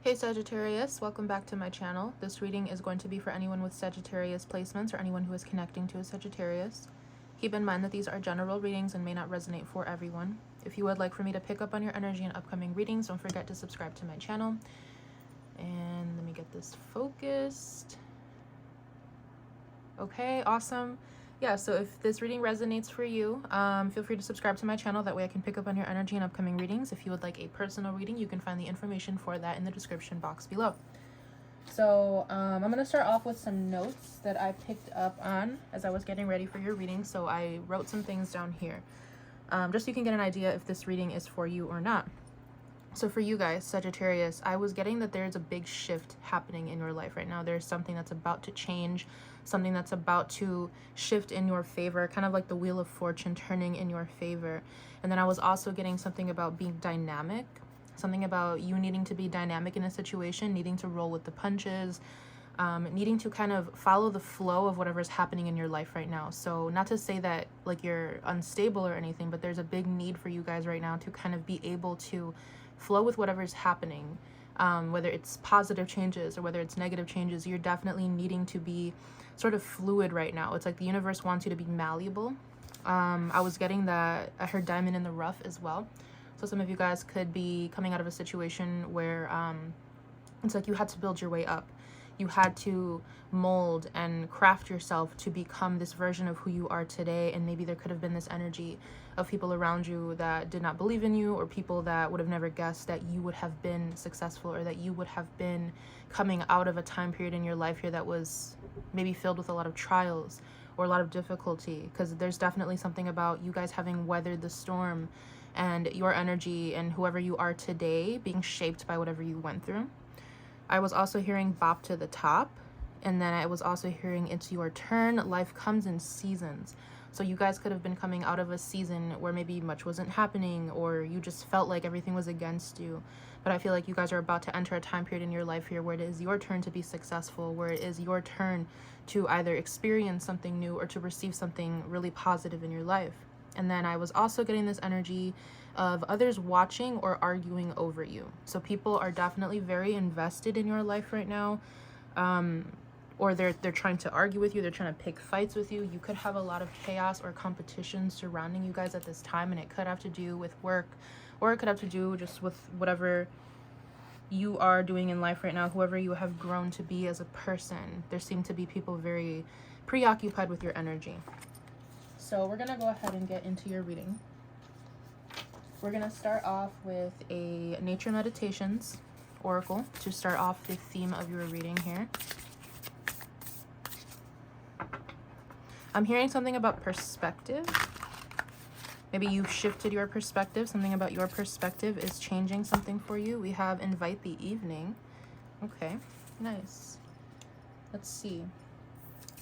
Hey Sagittarius, welcome back to my channel. This reading is going to be for anyone with Sagittarius placements or anyone who is connecting to a Sagittarius. Keep in mind that these are general readings and may not resonate for everyone. If you would like for me to pick up on your energy in upcoming readings, don't forget to subscribe to my channel. And let me get this focused. Okay, awesome. Yeah, so if this reading resonates for you, feel free to subscribe to my channel. That way I can pick up on your energy in upcoming readings. If you would like a personal reading, you can find the information for that in the description box below. So I'm going to start off with some notes that I picked up on as I was getting ready for your reading. So I wrote some things down here, just so you can get an idea if this reading is for you or not. So for you guys, Sagittarius, I was getting that there's a big shift happening in your life right now. There's something that's about to change, something that's about to shift in your favor, kind of like the Wheel of Fortune turning in your favor. And then I was also getting something about being dynamic, something about you needing to be dynamic in a situation, needing to roll with the punches, needing to kind of follow the flow of whatever's happening in your life right now. So not to say that like you're unstable or anything, but there's a big need for you guys right now to kind of be able to flow with whatever's happening, whether it's positive changes or whether it's negative changes. You're definitely needing to be sort of fluid right now. It's like the universe wants you to be malleable. I was getting that, I heard diamond in the rough as well. So some of you guys could be coming out of a situation where it's like you had to build your way up. You had to mold and craft yourself to become this version of who you are today. And maybe there could have been this energy of people around you that did not believe in you, or people that would have never guessed that you would have been successful, or that you would have been coming out of a time period in your life here that was maybe filled with a lot of trials or a lot of difficulty. Because there's definitely something about you guys having weathered the storm and your energy and whoever you are today being shaped by whatever you went through. I was also hearing bop to the top, and then I was also hearing it's your turn. Life comes in seasons. So you guys could have been coming out of a season where maybe much wasn't happening, or you just felt like everything was against you. But I feel like you guys are about to enter a time period in your life here where it is your turn to be successful, where it is your turn to either experience something new or to receive something really positive in your life. And then I was also getting this energy of others watching or arguing over you. So people are definitely very invested in your life right now. Or they're trying to argue with you, they're trying to pick fights with you. You could have a lot of chaos or competition surrounding you guys at this time, and it could have to do with work, or it could have to do just with whatever you are doing in life right now, whoever you have grown to be as a person. There seem to be people very preoccupied with your energy. So we're gonna go ahead and get into your reading. We're gonna start off with a Nature Meditations Oracle to start off the theme of your reading here. I'm hearing something about perspective. Maybe you've shifted your perspective. Something about your perspective is changing something for you. We have Invite the Evening. Okay, nice. Let's see.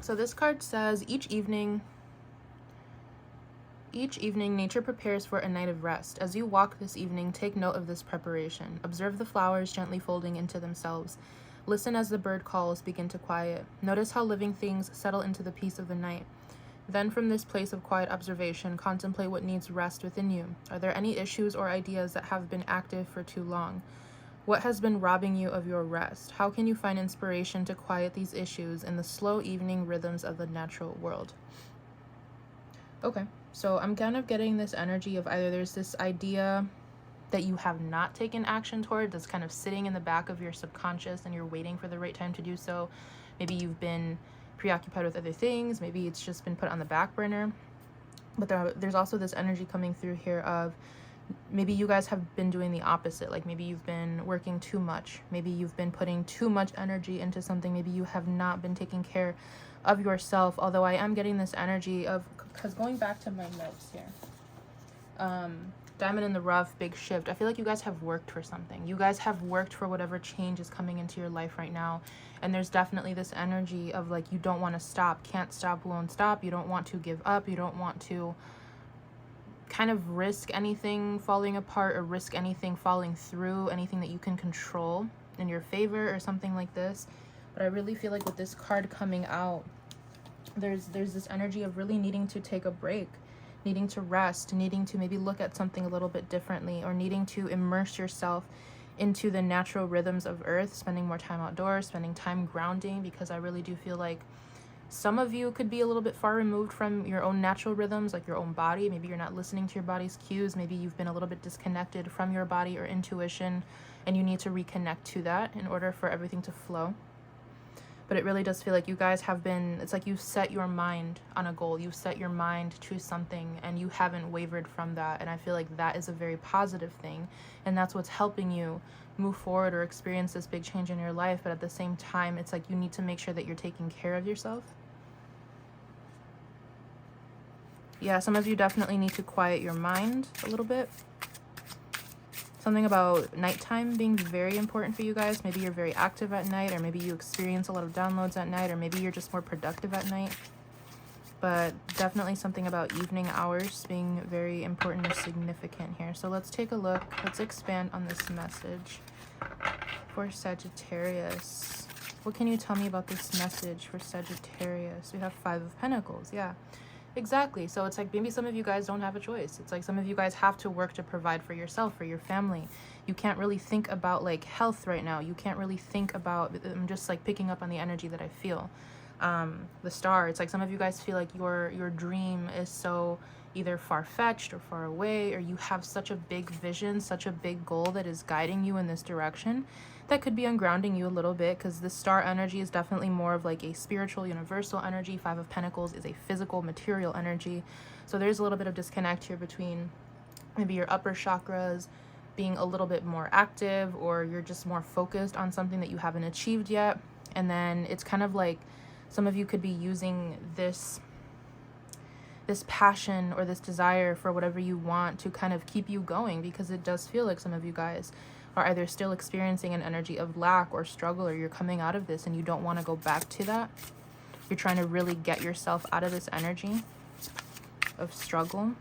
So this card says, each evening, nature prepares for a night of rest. As you walk this evening, take note of this preparation. Observe the flowers gently folding into themselves. Listen as the bird calls begin to quiet. Notice how living things settle into the peace of the night. Then from this place of quiet observation, contemplate what needs rest within you. Are there any issues or ideas that have been active for too long? What has been robbing you of your rest? How can you find inspiration to quiet these issues in the slow evening rhythms of the natural world? Okay, so I'm kind of getting this energy of either there's this idea that you have not taken action toward, that's kind of sitting in the back of your subconscious and you're waiting for the right time to do so. Maybe you've been preoccupied with other things, maybe it's just been put on the back burner. But there's also this energy coming through here of maybe you guys have been doing the opposite. Like maybe you've been working too much, maybe you've been putting too much energy into something, maybe you have not been taking care of yourself. Although I am getting this energy of, because going back to my notes here, diamond in the rough, big shift. I feel like you guys have worked for something. You guys have worked for whatever change is coming into your life right now. And there's definitely this energy of like, you don't want to stop, can't stop, won't stop. You don't want to give up. You don't want to kind of risk anything falling apart or risk anything falling through, anything that you can control in your favor or something like this. But I really feel like with this card coming out, there's this energy of really needing to take a break, needing to rest, needing to maybe look at something a little bit differently, or needing to immerse yourself into the natural rhythms of Earth, spending more time outdoors, spending time grounding, because I really do feel like some of you could be a little bit far removed from your own natural rhythms, like your own body. Maybe you're not listening to your body's cues. Maybe you've been a little bit disconnected from your body or intuition, and you need to reconnect to that in order for everything to flow. But it really does feel like you guys have been, it's like you set your mind on a goal. You set your mind to something and you haven't wavered from that. And I feel like that is a very positive thing. And that's what's helping you move forward or experience this big change in your life. But at the same time, it's like you need to make sure that you're taking care of yourself. Yeah, some of you definitely need to quiet your mind a little bit. Something about nighttime being very important for you guys. Maybe you're very active at night, or maybe you experience a lot of downloads at night, or maybe you're just more productive at night. But definitely something about evening hours being very important or significant here. So let's take a look. Let's expand on this message for Sagittarius. What can you tell me about this message for Sagittarius? We have 5 of Pentacles. Yeah. Exactly. So it's like maybe some of you guys don't have a choice. It's like some of you guys have to work to provide for yourself, for your family. You can't really think about like health right now. You can't really think about, I'm just like picking up on the energy that I feel. The star, it's like some of you guys feel like your dream is so either far-fetched or far away, or you have such a big vision, such a big goal that is guiding you in this direction. That could be ungrounding you a little bit, because the star energy is definitely more of like a spiritual, universal energy. 5 of Pentacles is a physical, material energy. So there's a little bit of disconnect here between maybe your upper chakras being a little bit more active, or you're just more focused on something that you haven't achieved yet. And then it's kind of like some of you could be using this passion or this desire for whatever you want to kind of keep you going, because it does feel like some of you guys are either still experiencing an energy of lack or struggle, or you're coming out of this and you don't want to go back to that. You're trying to really get yourself out of this energy of struggle.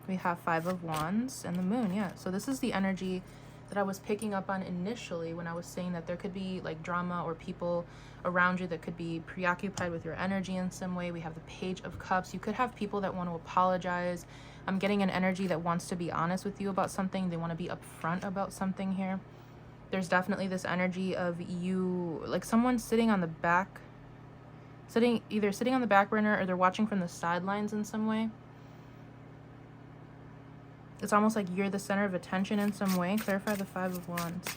We have 5 of Wands and the Moon. Yeah, so this is the energy that I was picking up on initially when I was saying that there could be like drama or people around you that could be preoccupied with your energy in some way. We have the Page of Cups. You could have people that want to apologize. I'm getting an energy that wants to be honest with you about something. They want to be upfront about something here. There's definitely this energy of you, like someone sitting on the back, either sitting on the back burner, or they're watching from the sidelines in some way. It's almost like you're the center of attention in some way. Clarify the 5 of Wands.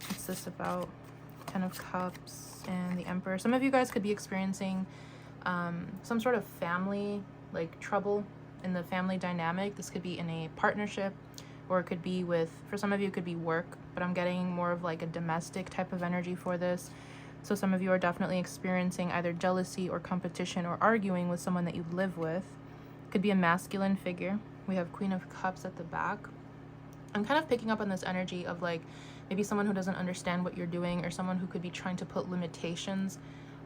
What's this about? 10 of Cups and the Emperor. Some of you guys could be experiencing some sort of family, like trouble in the family dynamic. This could be in a partnership, or it could be with, for some of you, it could be work, but I'm getting more of like a domestic type of energy for this. So some of you are definitely experiencing either jealousy or competition or arguing with someone that you live with. Could be a masculine figure. We have Queen of Cups at the back. I'm kind of picking up on this energy of like maybe someone who doesn't understand what you're doing, or someone who could be trying to put limitations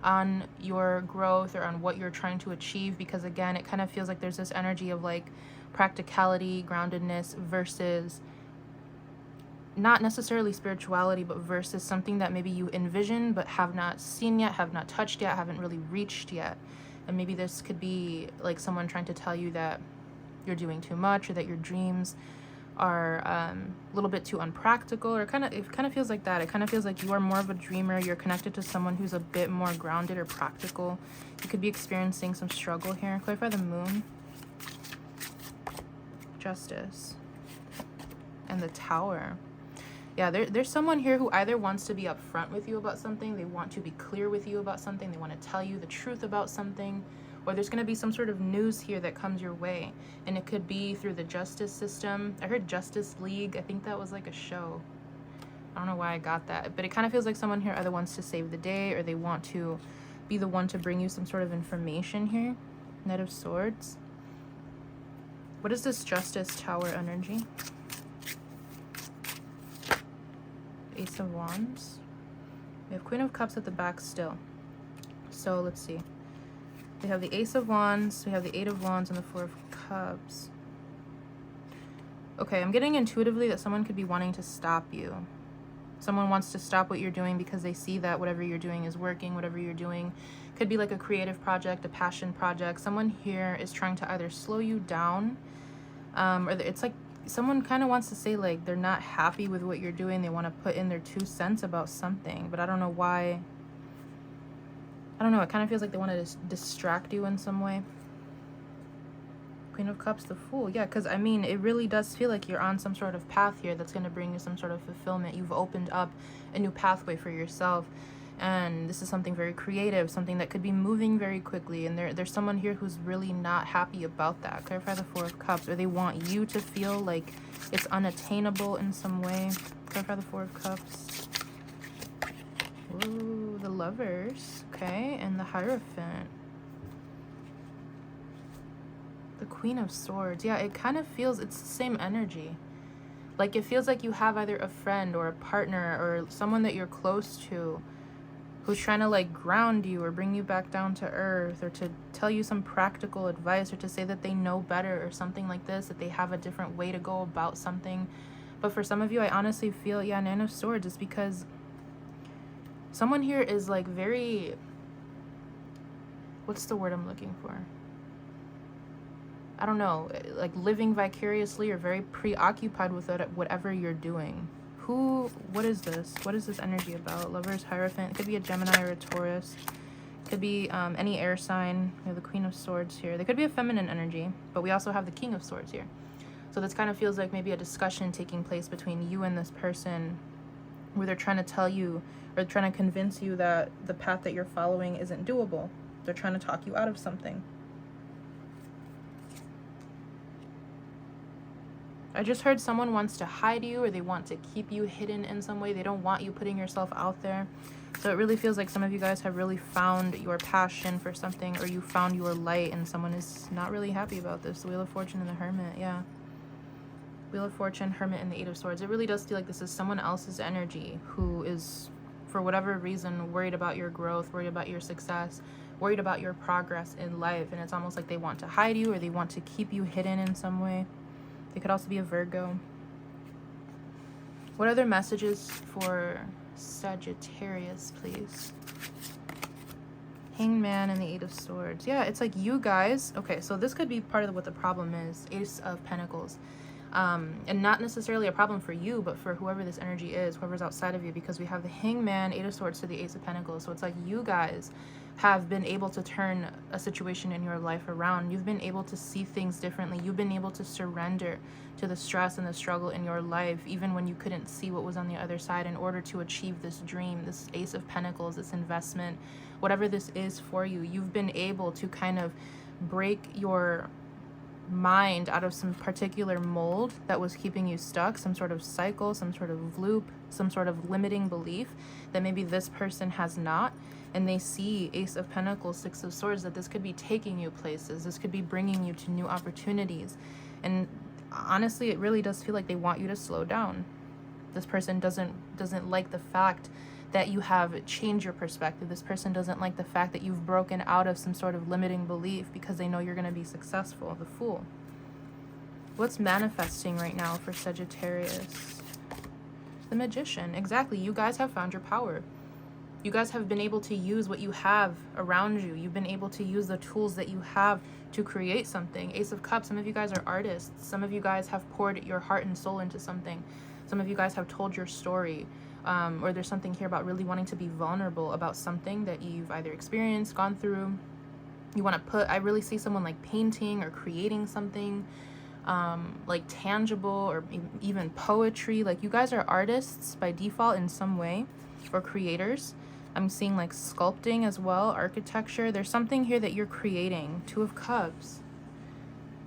on your growth or on what you're trying to achieve, because again, it kind of feels like there's this energy of like practicality, groundedness versus not necessarily spirituality, but versus something that maybe you envision but have not seen yet, have not touched yet, haven't really reached yet. And maybe this could be like someone trying to tell you that you're doing too much, or that your dreams are a little bit too unpractical, or it kind of feels like that. It kind of feels like you are more of a dreamer. You're connected to someone who's a bit more grounded or practical. You could be experiencing some struggle here. Clarify the Moon. Justice. And the Tower. Yeah, there's someone here who either wants to be upfront with you about something, they want to be clear with you about something, they want to tell you the truth about something, or there's going to be some sort of news here that comes your way. And it could be through the justice system. I heard Justice League. I think that was like a show. I don't know why I got that. But it kind of feels like someone here either wants to save the day, or they want to be the one to bring you some sort of information here. Knight of Swords. What is this Justice Tower energy? Ace of Wands. We have Queen of Cups at the back still. So let's see. We have the Ace of Wands, we have the 8 of Wands, and the 4 of Cups. Okay, I'm getting intuitively that someone could be wanting to stop you. Someone wants to stop what you're doing because they see that whatever you're doing is working. Whatever you're doing could be like a creative project, a passion project. Someone here is trying to either slow you down, or it's like someone kind of wants to say like they're not happy with what you're doing. They want to put in their 2 cents about something, but I don't know why. I don't know. It kind of feels like they want to distract you in some way. Queen of Cups, the Fool. Yeah, because I mean, it really does feel like you're on some sort of path here that's going to bring you some sort of fulfillment. You've opened up a new pathway for yourself. And this is something very creative, something that could be moving very quickly. And there's someone here who's really not happy about that. Clarify the Four of Cups. Or they want you to feel like it's unattainable in some way. Clarify the Four of Cups. Ooh, the Lovers. Okay, and the Hierophant. The Queen of Swords. Yeah, it kind of feels, it's the same energy. Like, it feels like you have either a friend or a partner or someone that you're close to who's trying to like ground you or bring you back down to earth, or to tell you some practical advice, or to say that they know better or something like this, that they have a different way to go about something. But for some of you, I honestly feel, yeah, Nine of Swords is because someone here is like very, what's the word I'm looking for? I don't know, like living vicariously or very preoccupied with it, whatever you're doing. What is this? What is this energy about? Lovers, Hierophant. It could be a Gemini or a Taurus. It could be any air sign. We have the Queen of Swords here. They could be a feminine energy, but we also have the King of Swords here. So this kind of feels like maybe a discussion taking place between you and this person, where they're trying to tell you or trying to convince you that the path that you're following isn't doable. They're trying to talk you out of something. I just heard someone wants to hide you, or they want to keep you hidden in some way. They don't want you putting yourself out there. So it really feels like some of you guys have really found your passion for something, or you found your light, and someone is not really happy about this. The Wheel of Fortune and the Hermit, yeah. Wheel of Fortune, Hermit, and the Eight of Swords. It really does feel like this is someone else's energy who is, for whatever reason, worried about your growth, worried about your success, worried about your progress in life. And it's almost like they want to hide you, or they want to keep you hidden in some way. It could also be a Virgo. What other messages for Sagittarius, please? Hanged Man and the Eight of Swords. Yeah, it's like you guys. Okay, so this could be part of what the problem is. Ace of Pentacles. And not necessarily a problem for you, but for whoever this energy is, whoever's outside of you, because we have the Hanged Man, Eight of Swords to the Ace of Pentacles. So it's like you guys have been able to turn a situation in your life around. You've been able to see things differently. You've been able to surrender to the stress and the struggle in your life, even when you couldn't see what was on the other side, in order to achieve this dream, this Ace of Pentacles, this investment, whatever this is for you. You've been able to kind of break your mind out of some particular mold that was keeping you stuck, some sort of cycle, some sort of loop, some sort of limiting belief that maybe this person has not. And they see Ace of Pentacles, Six of Swords, that this could be taking you places. This could be bringing you to new opportunities. And honestly, it really does feel like they want you to slow down. This person doesn't like the fact that you have changed your perspective. This person doesn't like the fact that you've broken out of some sort of limiting belief, because they know you're going to be successful. The Fool. What's manifesting right now for Sagittarius? The Magician. Exactly. You guys have found your power. You guys have been able to use what you have around you. You've been able to use the tools that you have to create something. Ace of Cups. Some of you guys are artists. Some of you guys have poured your heart and soul into something. Some of you guys have told your story. Or there's something here about really wanting to be vulnerable about something that you've either experienced, gone through. You want to put, I really see someone like painting or creating something like tangible, or even poetry. Like you guys are artists by default in some way, or creators. I'm seeing like sculpting as well, architecture. There's something here that you're creating. Two of Cups.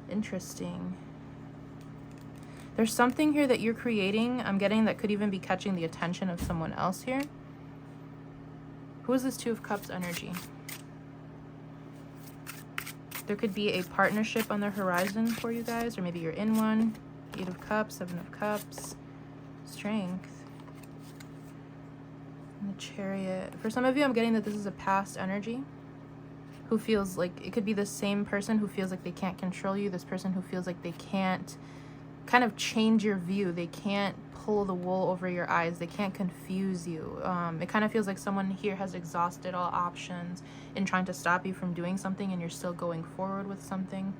Interesting. There's something here that you're creating, I'm getting, that could even be catching the attention of someone else here. Who is this Two of Cups energy? There could be a partnership on the horizon for you guys, or maybe you're in one. Eight of Cups, Seven of Cups, Strength. And the Chariot. For some of you, I'm getting that this is a past energy, who feels like, it could be the same person who feels like they can't control you. This person who feels like they can't kind of change your view. They can't pull the wool over your eyes. They can't confuse you. It kind of feels like someone here has exhausted all options in trying to stop you from doing something, and you're still going forward with something.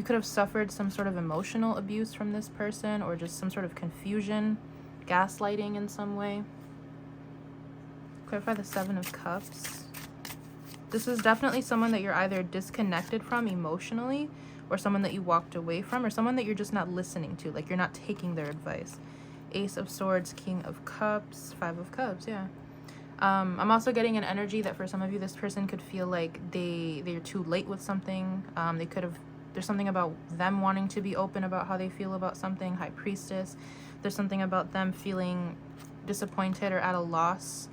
You could have suffered some sort of emotional abuse from this person, or just some sort of confusion, gaslighting in some way. Clarify the Seven of Cups. This is definitely someone that you're either disconnected from emotionally, or someone that you walked away from, or someone that you're just not listening to, like you're not taking their advice. Ace of Swords, King of Cups, Five of Cups, yeah. I'm also getting an energy that for some of you, this person could feel like they're too late with something. They could have, there's something about them wanting to be open about how they feel about something. High Priestess. There's something about them feeling disappointed or at a loss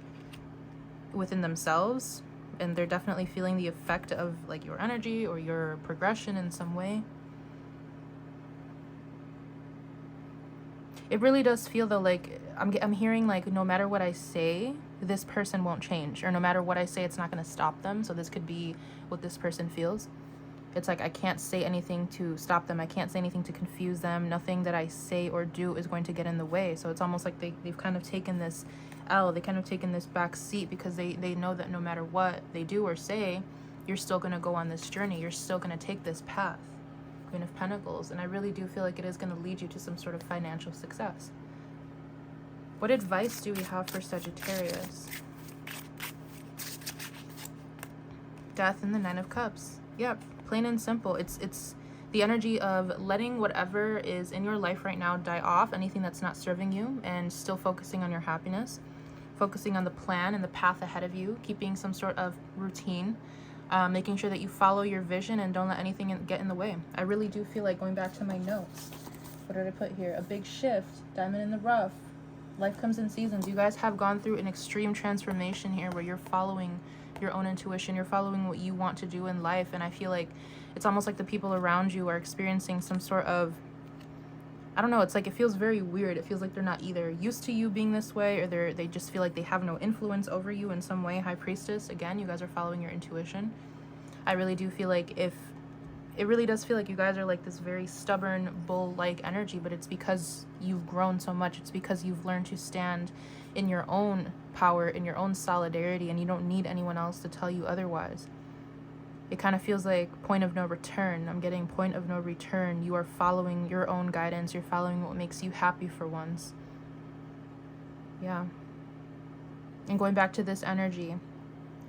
within themselves, and they're definitely feeling the effect of like your energy or your progression in some way. It really does feel though like I'm hearing like no matter what I say, this person won't change, or no matter what I say, it's not going to stop them. So this could be what this person feels. It's like I can't say anything to stop them. I can't say anything to confuse them. Nothing that I say or do is going to get in the way. So it's almost like they've kind of taken this L. They kind of taken this back seat because they know that no matter what they do or say, you're still going to go on this journey. You're still going to take this path. Queen of Pentacles. And I really do feel like it is going to lead you to some sort of financial success. What advice do we have for Sagittarius? Death and the Nine of Cups. Yep, plain and simple. It's the energy of letting whatever is in your life right now die off, anything that's not serving you, and still focusing on your happiness, focusing on the plan and the path ahead of you, keeping some sort of routine, making sure that you follow your vision and don't let anything get in the way. I really do feel like, going back to my notes, what did I put here? A big shift, diamond in the rough. Life comes in seasons. You guys have gone through an extreme transformation here where you're following your own intuition. You're following what you want to do in life. And I feel like it's almost like the people around you are experiencing some sort of, I don't know, it's like it feels very weird. It feels like they're not either used to you being this way, or they just feel like they have no influence over you in some way. High Priestess, again, you guys are following your intuition. I really do feel like it really does feel like you guys are like this very stubborn bull-like energy, but it's because you've grown so much. It's because you've learned to stand in your own power, in your own solidarity, and you don't need anyone else to tell you otherwise. It kind of feels like point of no return. I'm getting point of no return. You are following your own guidance. You're following what makes you happy for once. Yeah. And going back to this energy,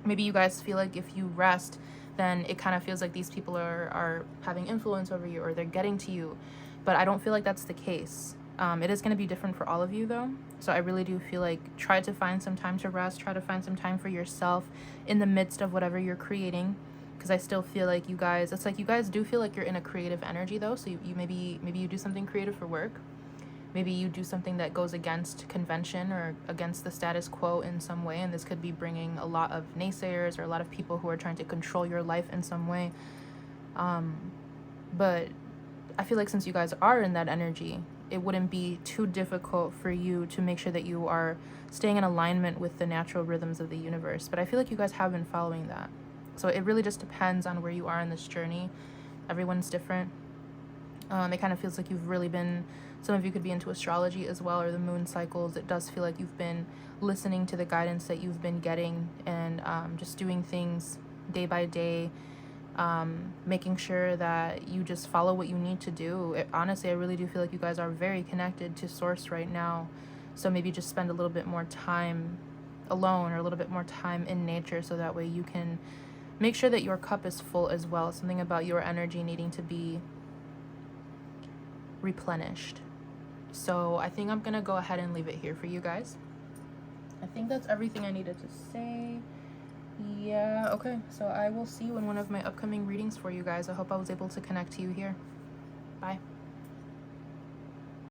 maybe you guys feel like if you rest, then it kind of feels like these people are having influence over you, or they're getting to you. But I don't feel like that's the case. It is going to be different for all of you though. So I really do feel like try to find some time to rest. Try to find some time for yourself in the midst of whatever you're creating. Because I still feel like you guys, it's like you guys do feel like you're in a creative energy though. So you maybe you do something creative for work. Maybe you do something that goes against convention or against the status quo in some way, and this could be bringing a lot of naysayers or a lot of people who are trying to control your life in some way. But I feel like since you guys are in that energy, it wouldn't be too difficult for you to make sure that you are staying in alignment with the natural rhythms of the universe. But I feel like you guys have been following that. So it really just depends on where you are in this journey. Everyone's different. It kind of feels like you've really been, some of you could be into astrology as well, or the moon cycles. It does feel like you've been listening to the guidance that you've been getting, and just doing things day by day, making sure that you just follow what you need to do. Honestly, I really do feel like you guys are very connected to source right now. So maybe just spend a little bit more time alone, or a little bit more time in nature, so that way you can make sure that your cup is full as well. Something about your energy needing to be replenished. So I think I'm gonna go ahead and leave it here for you guys. I think that's everything I needed to say. Yeah, okay, so I will see you in one of my upcoming readings for you guys. I hope I was able to connect to you here. Bye.